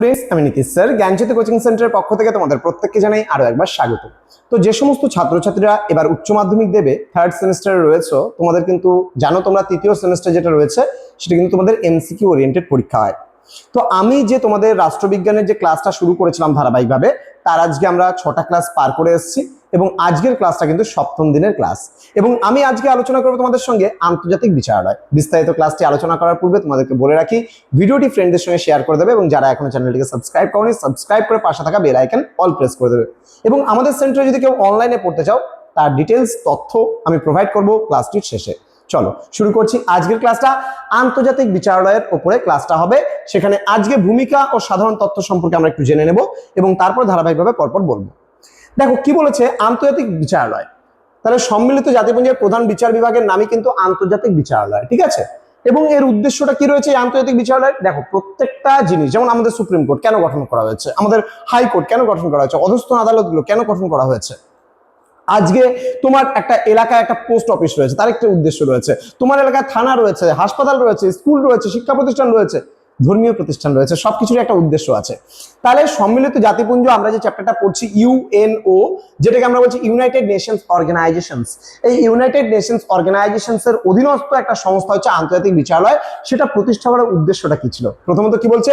Friends, আমি Nitish sir জ্ঞানজ্যোতি coaching সেন্টারের পক্ষ থেকে তোমাদের প্রত্যেককে জানাই আরো একবার স্বাগত। তো যে সমস্ত ছাত্রছাত্রীরা এবার উচ্চ মাধ্যমিক দেবে, থার্ড সেমিস্টারে রয়েছে, তোমাদের কিন্তু জানো তোমরা তৃতীয় সেমিস্টার যেটা রয়েছে সেটা কিন্তু তোমাদের এমসিকিউ ওরিয়েন্টেড পরীক্ষা হয়। তো আমি যে তোমাদের রাষ্ট্রবিজ্ঞানের যে ক্লাসটা শুরু করেছিলাম ধারাবাহিকভাবে, তার আজকে আমরা 6টা ক্লাস পার করে এসেছি এবং আজকের ক্লাসটা কিন্তু সপ্তম দিনের ক্লাস। এবং আমি আজকে আলোচনা করবো তোমাদের সঙ্গে আন্তর্জাতিক বিচারালয়। বিস্তারিত ক্লাসটি আলোচনা করার পূর্বে তোমাদেরকে বলে রাখি, ভিডিওটি ফ্রেন্ডদের সঙ্গে শেয়ার করে দেবে এবং যারা এখনো চ্যানেলটিকে সাবস্ক্রাইব করোনি সাবস্ক্রাইব করে পাশে থাকা বেল আইকন অল প্রেস করে দেবে। এবং আমাদের সেন্টারে যদি কেউ অনলাইনে পড়তে চাও, তার ডিটেলস তথ্য আমি প্রোভাইড করবো ক্লাসটির শেষে। চলো শুরু করছি আজকের ক্লাসটা। আন্তর্জাতিক বিচারালয়ের উপরে ক্লাসটা হবে। সেখানে আজকে ভূমিকা ও সাধারণ তথ্য সম্পর্কে আমরা একটু জেনে নেব এবং তারপর ধারাবাহিকভাবে পরপর বলবো। দেখো কি বলেছে আন্তর্জাতিক বিচারালয়। তাহলে সম্মিলিত জাতিপুঞ্জের প্রধান বিচার বিভাগের নামই কিন্তু আন্তর্জাতিক বিচারালয়, ঠিক আছে। এবং এর উদ্দেশ্যটা কি রয়েছে এই আন্তর্জাতিক বিচারালয়? দেখো প্রত্যেকটা জিনিস, যেমন আমাদের সুপ্রিম কোর্ট কেন গঠন করা হয়েছে, আমাদের হাইকোর্ট কেন গঠন করা হয়েছে, অধস্তন আদালতগুলো কেন গঠন করা হয়েছে, আজকে তোমার একটা এলাকায় একটা পোস্ট অফিস রয়েছে, তার একটা উদ্দেশ্য রয়েছে, তোমার এলাকায় থানা রয়েছে, হাসপাতাল রয়েছে, স্কুল রয়েছে, শিক্ষা প্রতিষ্ঠান রয়েছে, ধর্মীয় প্রতিষ্ঠান রয়েছে, সবকিছুর একটা উদ্দেশ্য আছে। তাহলে সম্মিলিত জাতিপুঞ্জ আমরা যে চ্যাপ্টারটা পড়ছি ইউএনও, যেটাকে আমরা বলছি ইউনাইটেড নেশনস অর্গানাইজেশনস, এই ইউনাইটেড নেশনস অর্গানাইজেশনস এর অধীনস্থ একটা সংস্থা হচ্ছে আন্তর্জাতিক বিচারালয়। সেটা প্রতিষ্ঠা করার উদ্দেশ্যটা কি ছিল? প্রথমত কি বলছে,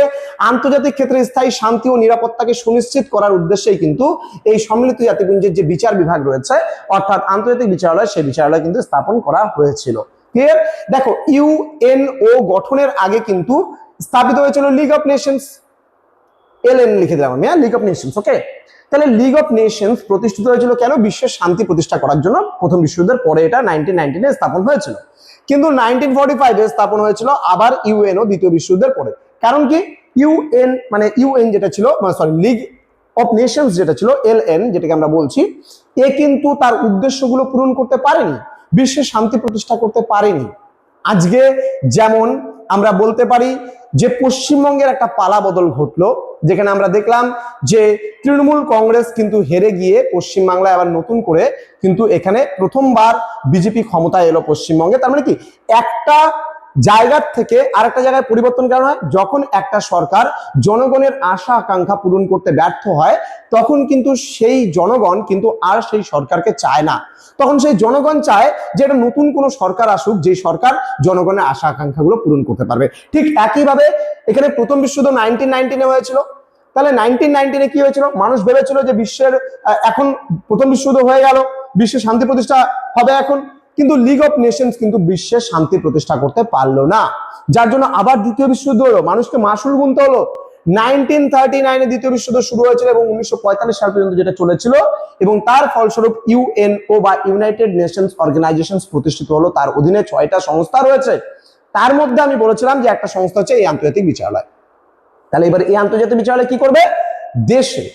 আন্তর্জাতিক ক্ষেত্রে স্থায়ী শান্তি ও নিরাপত্তাকে সুনিশ্চিত করার উদ্দেশ্যেই কিন্তু এই সম্মিলিত জাতিপুঞ্জের যে বিচার বিভাগ রয়েছে অর্থাৎ আন্তর্জাতিক বিচারালয়, সেই বিচারালয় কিন্তু স্থাপন করা হয়েছিল। ক্লিয়ার? দেখো ইউএনও গঠনের আগে কিন্তু স্থাপিত হয়েছিল লিগ অফ নেশনস, এলএন লিখে দিলাম আমি, লিগ অফ নেশনস। ওকে, তাহলে লিগ অফ নেশনস প্রতিষ্ঠিত হয়েছিল কেন? বিশ্বের শান্তি প্রতিষ্ঠা করার জন্য। প্রথম বিশ্বযুদ্ধের পরে এটা 1919 স্থাপন হয়েছিল, কিন্তু 1945 স্থাপন হয়েছিল আবার ইউএনও দ্বিতীয় বিশ্বযুদ্ধের পরে। কারণ কি, ইউএন মানে ইউএন যেটা ছিল, সরি লিগ অফ নেশনস যেটা ছিল, এলএন যেটাকে আমরা বলছি, এ কিন্তু তার উদ্দেশ্যগুলো পূরণ করতে পারেনি, বিশ্বের শান্তি প্রতিষ্ঠা করতে পারেনি। আজকে যেমন আমরা বলতে পারি যে পশ্চিমবঙ্গের একটা পালা বদল ঘটলো, যেখানে আমরা দেখলাম যে তৃণমূল কংগ্রেস কিন্তু হেরে গিয়ে পশ্চিমবাংলায় আবার নতুন করে কিন্তু এখানে প্রথমবার বিজেপি ক্ষমতায় এলো পশ্চিমবঙ্গে। তার মানে কি, একটা জায়গার থেকে আরেকটা জায়গায় পরিবর্তন কেন হয়? যখন একটা সরকার জনগণের আশা আকাঙ্ক্ষা পূরণ করতে ব্যর্থ হয়, তখন কিন্তু সেই জনগণ কিন্তু আর সেই সরকারকে চায় না। তখন সেই জনগণ চায় যে একটা নতুন কোনো সরকার আসুক, যে সরকার জনগণের আশা আকাঙ্ক্ষাগুলো পূরণ করতে পারবে। ঠিক একইভাবে এখানে প্রথম বিশ্বযুদ্ধ 1919 হয়েছিল। তাহলে 1919 কি হয়েছিল? মানুষ ভেবেছিল যে বিশ্বের এখন প্রথম বিশ্বযুদ্ধ হয়ে গেল, বিশ্বের শান্তি প্রতিষ্ঠা হবে এখন, কিন্তু লিগ অফ নেশনস কিন্তু বিশ্বের শান্তি প্রতিষ্ঠা করতে পারলো না, যার জন্য আবার দ্বিতীয় বিশ্বযুদ্ধ হলো, মানুষকে মাসুল গুনতে হলো। 1939 দ্বিতীয় বিশ্বযুদ্ধ শুরু হয়েছিল এবং 1945 সাল পর্যন্ত যেটা চলেছিল, এবং তার ফলস্বরূপ ইউএনও বা ইউনাইটেড নেশনস অর্গানাইজেশনস প্রতিষ্ঠিত হলো। তার অধীনে 6টা সংস্থা রয়েছে, তার মধ্যে আমি বলেছিলাম যে একটা সংস্থা হচ্ছে এই আন্তর্জাতিক বিচারালয়। তাহলে এবার এই আন্তর্জাতিক বিচারালয় কি করবে? দেশে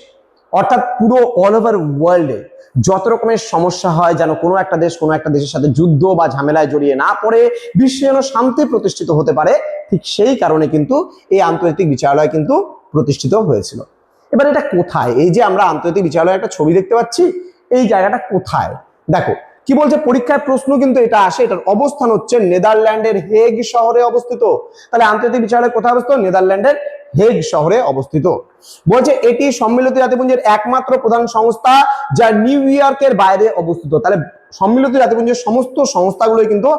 অর্থাৎ পুরো অল ওভার ওয়ার্ল্ডে যত রকমের সমস্যা হয়, যেন কোনো একটা দেশ কোনো একটা দেশের সাথে যুদ্ধ বা ঝামেলায় জড়িয়ে না পড়ে, বিশ্বে যেন শান্তি প্রতিষ্ঠিত হতে পারে, ঠিক সেই কারণে কিন্তু এই আন্তর্জাতিক বিচারালয় কিন্তু প্রতিষ্ঠিত হয়েছিল। এবার এটা কোথায়? এই যে আমরা আন্তর্জাতিক বিচারালয়ের একটা ছবি দেখতে পাচ্ছি, এই জায়গাটা কোথায়? দেখো কি বলছে, পরীক্ষায় প্রশ্ন কিন্তু এটা আসে, এটার অবস্থান হচ্ছে নেদারল্যান্ডের হেগ শহরে অবস্থিত। তাহলে আন্তর্জাতিক বিচারালয় কোথায় অবস্থিত? নেদারল্যান্ডের হেগ শহরে অবস্থিত। বলছে এটি সম্মিলিত জাতিপুঞ্জের একমাত্র প্রধান সংস্থা যা নিউ ইয়র্কের বাইরে অবস্থিত। তাহলে সম্মিলিত জাতিপুঞ্জের সমস্ত সংস্থাগুলো কিন্তু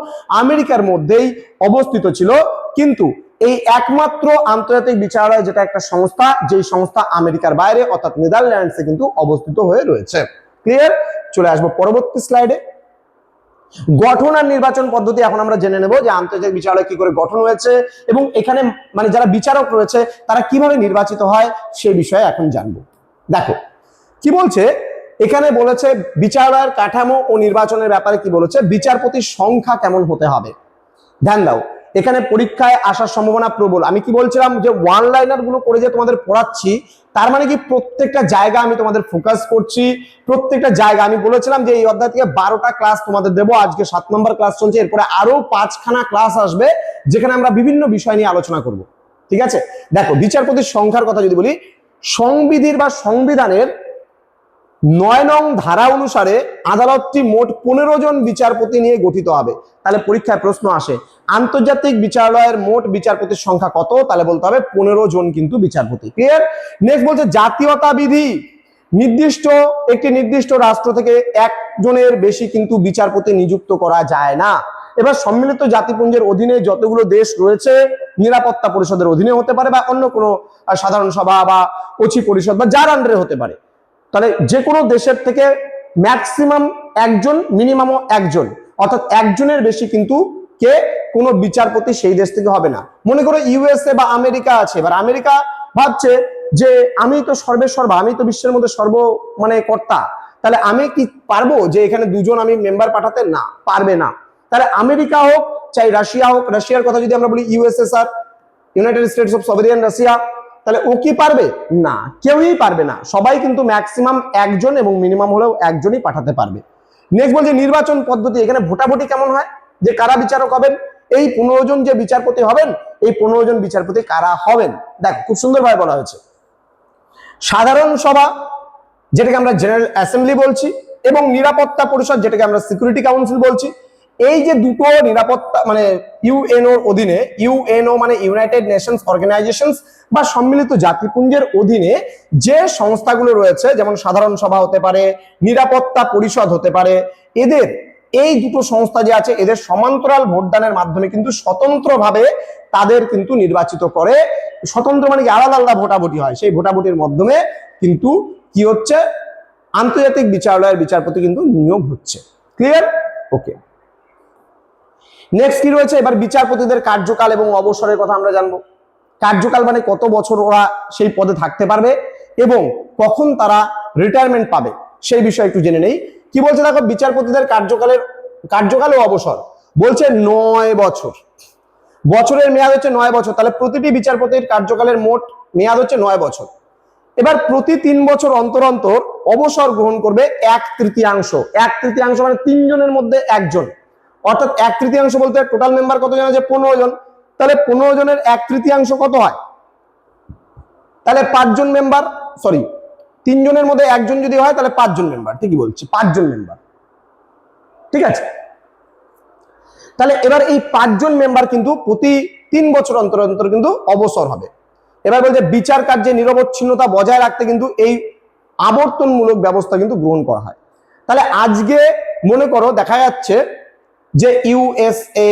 আমেরিকার মধ্যেই অবস্থিত ছিল, কিন্তু এই একমাত্র আন্তর্জাতিক বিচারালয় যেটা একটা সংস্থা, যেই সংস্থা আমেরিকার বাইরে অর্থাৎ নেদারল্যান্ডসে কিন্তু অবস্থিত হয়ে রয়েছে। ক্লিয়ার? চলে আসবো পরবর্তী স্লাইডে। গঠন আর নির্বাচন পদ্ধতি এখন আমরা জেনে নেব যে আন্তর্জাতিক বিচারালয় কি করে গঠন হয়েছে এবং এখানে মানে যারা বিচারক রয়েছে তারা কিভাবে নির্বাচিত হয় সেই বিষয়ে এখন জানবো। দেখো কি বলছে এখানে, বলেছে বিচারালয়ের কাঠামো ও নির্বাচনের ব্যাপারে কি বলেছে, বিচারপতির সংখ্যা কেমন হতে হবে। ধ্যান দাও, এখানে পরীক্ষায় আসার সম্ভাবনা প্রবল। আমি কি বলছিলাম যে ওয়ান লাইনার গুলো করে যে তোমাদের পড়াচ্ছি, তার মানে কি প্রত্যেকটা জায়গা আমি তোমাদের ফোকাস করছি, প্রত্যেকটা জায়গা। আমি বলেছিলাম যে এই অধ্যায় থেকে 12টা ক্লাস তোমাদের দেবো, আজকে 7 নম্বর ক্লাস চলছে, এরপরে আরো 5খানা ক্লাস আসবে যেখানে আমরা বিভিন্ন বিষয় নিয়ে আলোচনা করব। ঠিক আছে? দেখো বিচারপতির সংখ্যার কথা যদি বলি, সংবিধির বা সংবিধানের 9 নং ধারা অনুসারে আদালতটি মোট 15 জন বিচারপতি নিয়ে গঠিত হবে। তাহলে পরীক্ষায় প্রশ্ন আসে আন্তর্জাতিক বিচারালয়ের মোট বিচারপতির সংখ্যা কত, তাহলে বলতে হবে 15 জন কিন্তু বিচারপতি। ক্লিয়ার? নেক্সট বলছে জাতীয়তা বিধি, একটি নির্দিষ্ট রাষ্ট্র থেকে একজনের বেশি কিন্তু বিচারপতি নিযুক্ত করা যায় না। এবার সম্মিলিত জাতিপুঞ্জের অধীনে যতগুলো দেশ রয়েছে নিরাপত্তা পরিষদের অধীনে হতে পারে বা অন্য কোনো সাধারণ সভা বা ওসি পরিষদ বা যার আন্ডারে হতে পারে, তাহলে যে কোনো দেশের থেকে ম্যাক্সিমাম একজন, মিনিমামও একজন, অর্থাৎ একজনের বেশি কিন্তু কোনো বিচারপতি সেই দেশ থেকে হবে না। মনে করো ইউএসএ বা আমেরিকা আছে, এবার আমেরিকা ভাবছে যে আমি তো সর্বেসর্বা, আমি তো বিশ্বের মধ্যে কর্তা, তাহলে আমি কি পারবো যে এখানে দুজন আমি মেম্বার পাঠাতে? না, পারবে না। তাহলে আমেরিকা হোক চাই রাশিয়া হোক, রাশিয়ার কথা যদি আমরা বলি USSR, United States of sovereign Russia, তাহলে ও কি পারবে? না, কেউই পারবে না। সবাই কিন্তু ম্যাক্সিমাম একজন এবং মিনিমাম হলেও একজনই পাঠাতে পারবে। নেক্সট বলছে নির্বাচন পদ্ধতি, এখানে ভোটাভুটি কেমন হয়, যে কারা বিচারক হবেন, এই 15 জন যে বিচারপতি হবেন, এই 15 জন বিচারপতি কারা হবেন, দেখ খুব সুন্দরভাবে বলা হয়েছে। সাধারণ সভা, যেটাকে আমরা জেনারেল অ্যাসেম্বলি বলছি, এবং নিরাপত্তা পরিষদ, যেটাকে আমরা সিকিউরিটি কাউন্সিল বলছি, এই যে দুটো নিরাপত্তা ইউএনওর অধীনে, ইউএনও মানে ইউনাইটেড নেশনস অর্গানাইজেশনস বা সম্মিলিত জাতিপুঞ্জের অধীনে যে সংস্থাগুলো রয়েছে, যেমন সাধারণ সভা হতে পারে, নিরাপত্তা পরিষদ হতে পারে, এদের এই দুটো সংস্থা যে আছে, এদের সমান্তরাল ভোটদানের মাধ্যমে কিন্তু স্বতন্ত্রভাবে তাদের কিন্তু নির্বাচিত করে। স্বতন্ত্র মানে কি, আলাদা আলাদা ভোটাভুটি হয়, সেই ভোটাভুটির মাধ্যমে কিন্তু কি হচ্ছে, আন্তর্জাতিক বিচারালয়ের বিচারপতি কিন্তু নিয়োগ হচ্ছে। ক্লিয়ার? ওকে। নেক্সট কি রয়েছে, এবার বিচারপতিদের কার্যকাল এবং অবসরের কথা আমরা জানবো। কার্যকাল মানে কত বছর ওরা সেই পদে থাকতে পারবে এবং কখন তারা রিটায়ারমেন্ট পাবে, সেই বিষয়ে একটু জেনে নেই। কি বলছে দেখো, বিচারপতিদের কার্যকাল ও অবসর বলছে 9 বছর, বছরের মেয়াদ হচ্ছে 9 বছর। তাহলে প্রতিটি বিচারপতির কার্যকালের মোট মেয়াদ হচ্ছে 9 বছর। এবার প্রতি 3 বছর অন্তর অন্তর অবসর গ্রহণ করবে 1/3। 1/3 মানে 3 জনের মধ্যে একজন, অর্থাৎ 1/3 বলতে টোটাল মেম্বার কতজন আছে? 15 জন। তাহলে 15 জনের 1/3 কত হয়? তাহলে 5 জন মেম্বার, সরি 3 জনের মধ্যে একজন যদি হয় তাহলে 5 জন মেম্বার, ঠিকই বলছি, 5 জন মেম্বার, ঠিক আছে। তাহলে এবার এই 5 জন মেম্বার কিন্তু প্রতি 3 বছর অন্তর অন্তর কিন্তু অবসর হবে। এবার বলছে বিচার কার্যে নিরবচ্ছিন্নতা বজায় রাখতে কিন্তু এই আবর্তনমূলক ব্যবস্থা কিন্তু গ্রহণ করা হয়। তাহলে আজকে মনে করো দেখা যাচ্ছে যে USA,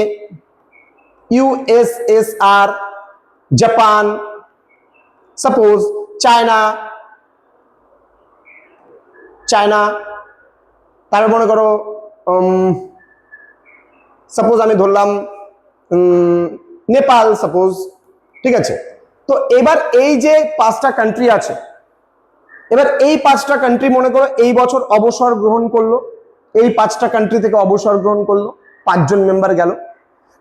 USSR, Japan, suppose China, তারপর মনে করো সাপোজ আমি ধরলাম নেপাল, সাপোজ, ঠিক আছে। তো এবার এই যে 5টা কান্ট্রি আছে, এবার এই 5টা কান্ট্রি মনে করো এই বছর অবসর গ্রহণ করলো, এই 5টা কান্ট্রি থেকে অবসর গ্রহণ করলো, 5 জন মেম্বার গেল।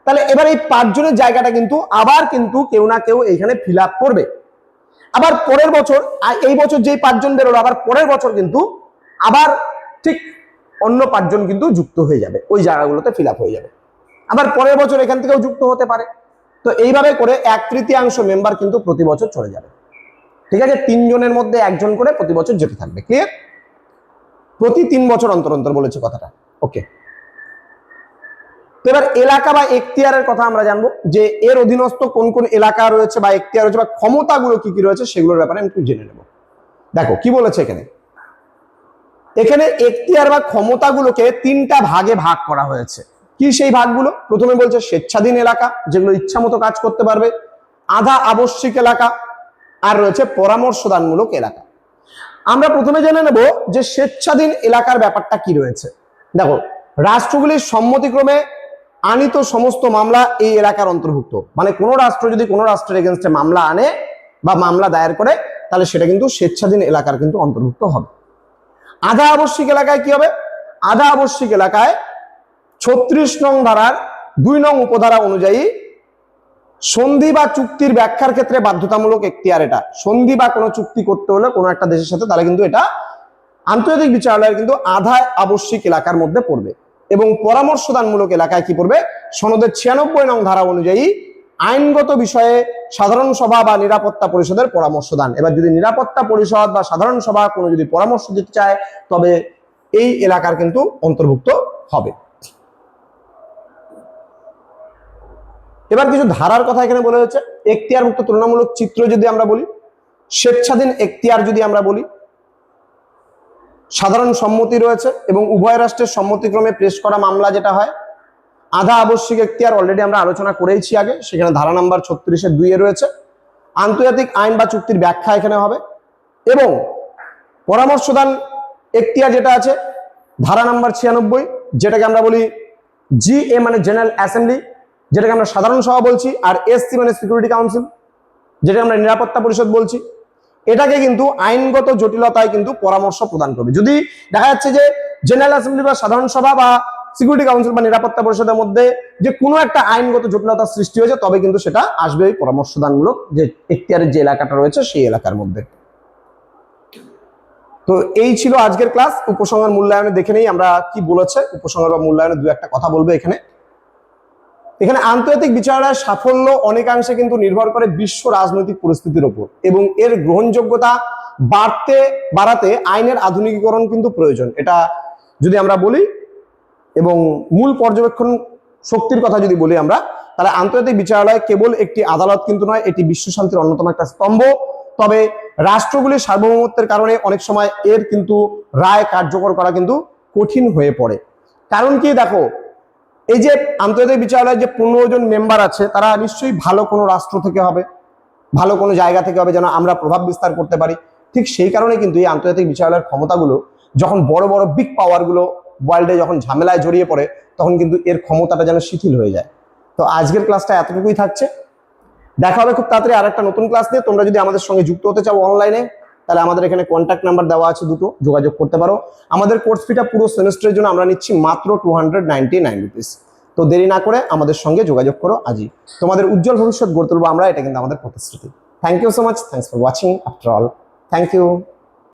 তাহলে এবার এই 5 জনের জায়গাটা কিন্তু আবার কিন্তু কেউ না কেউ এখানে ফিল আপ করবে। আবার পরের বছর, এই বছর যেই 5 জন বেরোলো, আবার পরের বছর কিন্তু আবার ঠিক অন্য 5 জন কিন্তু যুক্ত হয়ে যাবে, ওই জায়গাগুলোতে ফিল আপ হয়ে যাবে। আবার পরের বছর এখান থেকেও যুক্ত হতে পারে। তো এইভাবে করে 1/3 মেম্বার কিন্তু প্রতি বছর চলে যাবে, ঠিক আছে। 3 জনের মধ্যে একজন করে প্রতি বছর যেতে থাকবে। ক্লিয়ার? প্রতি 3 বছর অন্তর অন্তর বলেছে কথাটা। ওকে। তো এবার এলাকা বা এখতিয়ারের কথা আমরা জানবো, যে এর অধীনস্থ কোন কোন এলাকা রয়েছে বা এখতিয়ার রয়েছে বা ক্ষমতাগুলো কি কি রয়েছে সেগুলোর ব্যাপারে আমি একটু জেনে নেব। দেখো কি বলেছে এখানে, এখানে এখতিয়ার বা ক্ষমতাগুলোকে 3টা ভাগে ভাগ করা হয়েছে। কি সেই ভাগগুলো? প্রথমে বলছে স্বেচ্ছাধীন এলাকা, যেগুলো ইচ্ছা মতো কাজ করতে পারবে, আধা আবশ্যিক এলাকা, আর রয়েছে পরামর্শদানমূলক এলাকা। আমরা প্রথমে জেনে নেব যে স্বেচ্ছাধীন এলাকার ব্যাপারটা কি রয়েছে। দেখো, রাষ্ট্রগুলির সম্মতিক্রমে আনিত সমস্ত মামলা এই এলাকার অন্তর্ভুক্ত। মানে কোনো রাষ্ট্র যদি কোনো রাষ্ট্রের এগেনস্টে মামলা আনে বা মামলা দায়ের করে, তাহলে সেটা কিন্তু স্বেচ্ছাধীন এলাকার কিন্তু অন্তর্ভুক্ত হবে। আধা আবশ্যিক এলাকায় কি হবে? আধা আবশ্যিক এলাকায় 36 নং ধারার 2 নং উপধারা অনুযায়ী সন্ধি বা চুক্তির ব্যাখ্যার ক্ষেত্রে বাধ্যতামূলক এখতিয়ার। এটা সন্ধি বা কোনো চুক্তি করতে হলে কোনো একটা দেশের সাথে, তাহলে কিন্তু এটা আন্তর্জাতিক বিচারালয়ের কিন্তু আধা আবশ্যিক এলাকার মধ্যে পড়বে। এবং পরামর্শদানমূলক এলাকায় কি পড়বে? সনদের 96 নং ধারা অনুযায়ী আইনগত বিষয়ে সাধারণ সভা বা নিরাপত্তা পরিষদের পরামর্শ দান। এবার যদি নিরাপত্তা পরিষদ বা সাধারণ সভা কোনো যদি পরামর্শ দিতে চায় তবে এই এলাকার কিন্তু অন্তর্ভুক্ত হবে। এবার কিছু ধারার কথা এখানে বলা হয়েছে। এখতিয়ারভুক্ত তুলনামূলক চিত্র যদি আমরা বলি, স্বেচ্ছাধীন এখতিয়ার যদি আমরা বলি, সাধারণ সম্মতি রয়েছে এবং উভয় রাষ্ট্রের সম্মতিক্রমে পেশ করা মামলা যেটা হয়, আধা আবশ্যিক এখতিয়ার অলরেডি আমরা আলোচনা করেইছি আগে, সেখানে ধারা নাম্বার 36-এর 2 রয়েছে। আন্তর্জাতিক আইন বা চুক্তির ব্যাখ্যা এখানে হবে এবং পরামর্শদান এখতিয়ার যেটা আছে ধারা নাম্বার 96, যেটাকে আমরা বলি জিএ মানে জেনারেল অ্যাসেম্বলি, যেটাকে আমরা সাধারণ সভা বলছি, আর এসসি মানে সিকিউরিটি কাউন্সিল, যেটাকে আমরা নিরাপত্তা পরিষদ বলছি। এটাকে কিন্তু আইনগত জটিলতায় কিন্তু পরামর্শ প্রদান করবে। যদি দেখা যাচ্ছে যে জেনারেল অ্যাসেম্বলি বা সাধারণ সভা বা সিকিউরিটি কাউন্সিল বা নিরাপত্তা পরিষদের মধ্যে যে কোনো একটা আইনগত জটিলতার সৃষ্টি হয়েছে, তবে কিন্তু সেটা আসবে এই পরামর্শদানমূলক যে এখতিয়ারের যে এলাকাটা রয়েছে সেই এলাকার মধ্যে। তো এই ছিল আজকের ক্লাস। উপসংহার মূল্যায়নে দেখে নেই আমরা কি বলেছে। উপসংহার বা মূল্যায়নে দু একটা কথা বলবো। এখানে আন্তর্জাতিক বিচারালয়ের সাফল্য অনেকাংশে কিন্তু নির্ভর করে বিশ্ব রাজনৈতিক পরিস্থিতির উপর এবং এর গ্রহণযোগ্যতা বাড়াতে আইনের আধুনিকীকরণ কিন্তু প্রয়োজন, এটা যদি আমরা বলি। এবং মূল পর্যবেক্ষণ শক্তির কথা যদি বলি আমরা, তাহলে আন্তর্জাতিক বিচারালয় কেবল একটি আদালত কিন্তু নয়, এটি বিশ্ব শান্তির অন্যতম একটা স্তম্ভ। তবে রাষ্ট্রগুলির সার্বভৌমত্বের কারণে অনেক সময় এর কিন্তু রায় কার্যকর করা কিন্তু কঠিন হয়ে পড়ে। কারণ কি, দেখো এই যে আন্তর্জাতিক বিচারালয়ের যে 15 জন মেম্বার আছে, তারা নিশ্চয়ই ভালো কোনো রাষ্ট্র থেকে হবে, ভালো কোনো জায়গা থেকে হবে, যেন আমরা প্রভাব বিস্তার করতে পারি। ঠিক সেই কারণে কিন্তু এই আন্তর্জাতিক বিচারালয়ের ক্ষমতাগুলো যখন বড় বড় বিগ পাওয়ারগুলো ওয়ার্ল্ডে যখন ঝামেলায় জড়িয়ে পড়ে, তখন কিন্তু এর ক্ষমতাটা যেন শিথিল হয়ে যায়। তো আজকের ক্লাসটা এতটুকুই থাকছে। দেখা হবে খুব তাড়াতাড়ি আর একটা নতুন ক্লাস নিয়ে। তোমরা যদি আমাদের সঙ্গে যুক্ত হতে চাও অনলাইনে, তাহলে আমাদের এখানে কন্ট্যাক্ট নাম্বার দেওয়া আছে, দুটো, যোগাযোগ করতে পারো। আমাদের কোর্স ফিটা পুরো সেমিস্টারের জন্য আমরা নিচ্ছি মাত্র 299 রুপিস। তো দেরি না করে আমাদের সঙ্গে যোগাযোগ করো আজই। তোমাদের উজ্জ্বল ভবিষ্যৎ গড়ে তুলবো আমরা, এটা কিন্তু আমাদের প্রতিশ্রুতি। Thank you so much, thanks for watching after all, thank you.